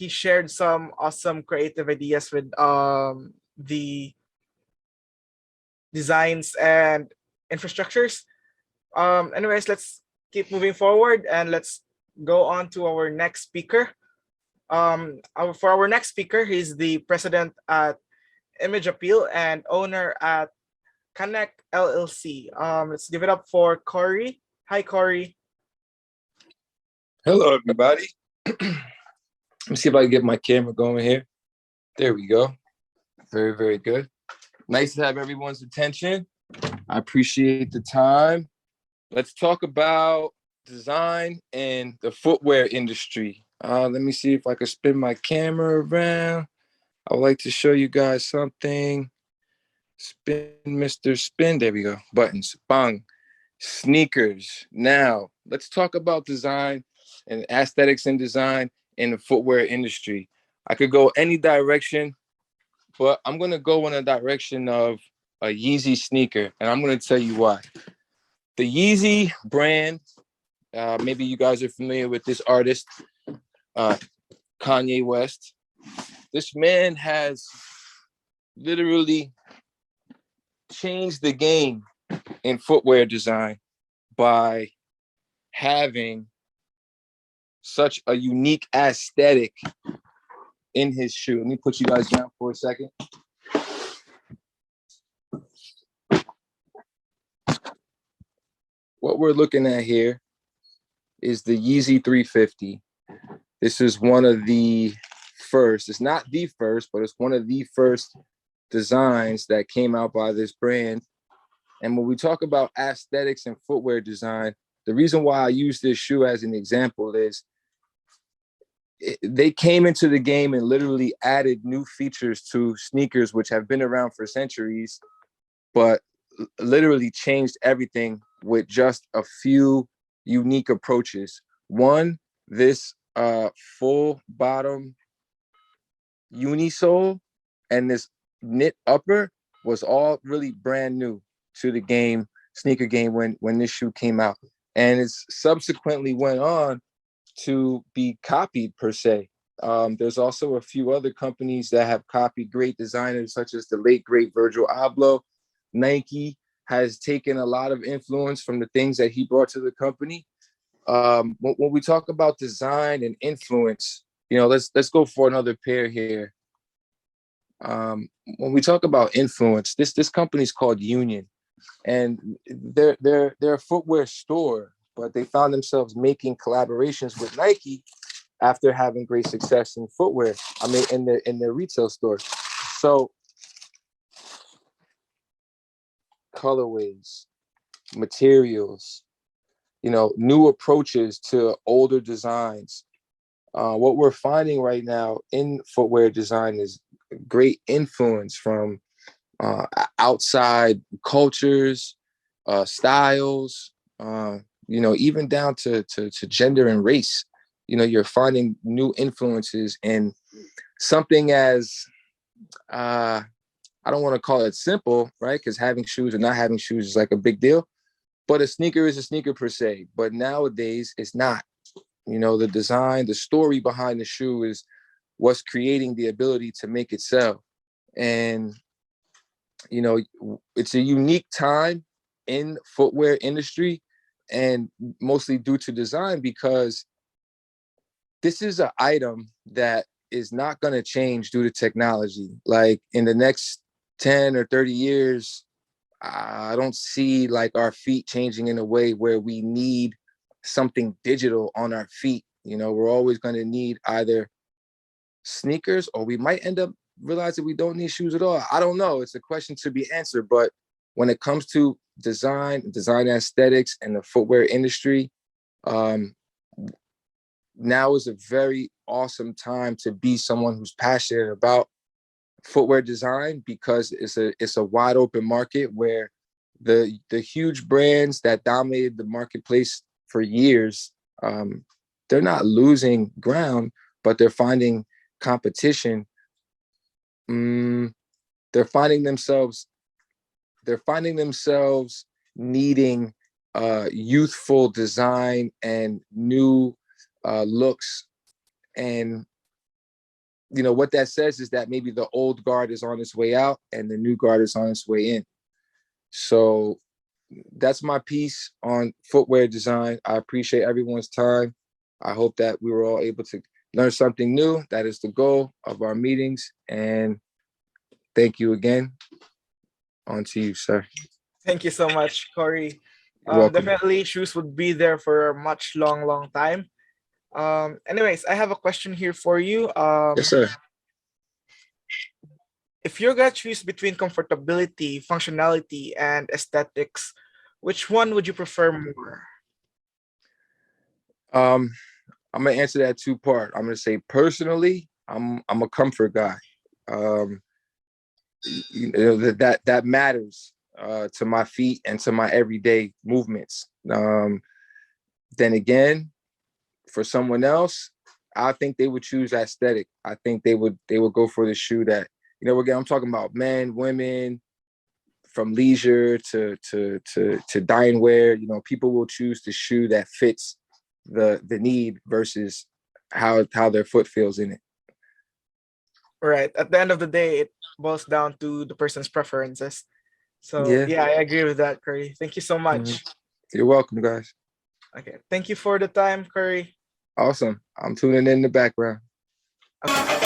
he shared some awesome creative ideas with the designs and infrastructures. Anyways, let's keep moving forward and let's go on to our next speaker. For our next speaker, he's the president at ImageAppeal and owner at Connect LLC. Let's give it up for Corey. Hi, Corey. Hello, everybody. Let me see if I can get my camera going here. There we go. Very, very good. Nice to have everyone's attention. I appreciate the time. Let's talk about design and the footwear industry. Let me see if I can spin my camera around. I would like to show you guys something. Spin, Mr. Spin. There we go. Buttons. Bang. Sneakers. Now, let's talk about design and aesthetics and design in the footwear industry. I could go any direction, but I'm going to go in a direction of a Yeezy sneaker, and I'm going to tell you why. The Yeezy brand, maybe you guys are familiar with this artist, Kanye West. This man has literally changed the game in footwear design by having such a unique aesthetic in his shoe. Let me put you guys down for a second. What we're looking at here is the Yeezy 350. This is one of the first, it's not the first, but it's one of the first designs that came out by this brand. And when we talk about aesthetics and footwear design, the reason why I use this shoe as an example is they came into the game and literally added new features to sneakers, which have been around for centuries, but literally changed everything with just a few unique approaches. One, this full bottom unisole and this knit upper was all really brand new to the game, sneaker game, when this shoe came out. And it's subsequently went on to be copied per se. There's also a few other companies that have copied great designers, such as the late great Virgil Abloh. Nike has taken a lot of influence from the things that he brought to the company. When we talk about design and influence, you know, let's go for another pair here. When we talk about influence, this company is called Union, and they're a footwear store, but they found themselves making collaborations with Nike after having great success in footwear. I mean, in their retail stores. So colorways, materials, you know, new approaches to older designs. What we're finding right now in footwear design is great influence from outside cultures, styles, you know, even down to gender and race. You know, you're finding new influences in something as, I don't want to call it simple, right? Because having shoes or not having shoes is like a big deal. But a sneaker is a sneaker per se. But nowadays, it's not. You know, the design, the story behind the shoe is what's creating the ability to make it sell. And, you know, it's a unique time in footwear industry, and mostly due to design, because this is an item that is not going to change due to technology. Like in the next 10 or 30 years, I don't see like our feet changing in a way where we need something digital on our feet. You know, we're always going to need either sneakers, or we might end up realizing we don't need shoes at all. I don't know. It's a question to be answered. But when it comes to design aesthetics, and the footwear industry, now is a very awesome time to be someone who's passionate about footwear design, because it's a wide open market where the huge brands that dominated the marketplace for years, they're not losing ground, but they're finding competition. They're finding themselves needing youthful design and new looks. And what that says is that maybe the old guard is on its way out and the new guard is on its way in. So that's my piece on footwear design. I appreciate everyone's time. I hope that we were all able to learn something new. That is the goal of our meetings. And thank you again. On to you, sir. Thank you so much, Corey. You're welcome. Definitely shoes would be there for a much long time. Anyways, I have a question here for you. Yes, sir. If you're gonna choose between comfortability, functionality, and aesthetics, which one would you prefer more? I'm gonna answer that two-part. I'm gonna say personally, I'm a comfort guy. That matters to my feet and to my everyday movements. Then again, for someone else, I think they would choose aesthetic. I think they would go for the shoe that, again, I'm talking about men, women, from leisure to dine wear. People will choose the shoe that fits the need versus how their foot feels in it. Right. At the end of the day, it boils down to the person's preferences. So yeah, I agree with that, Curry. Thank you so much. You're welcome, guys. Okay. Thank you for the time, Curry. Awesome. I'm tuning in the background. Okay.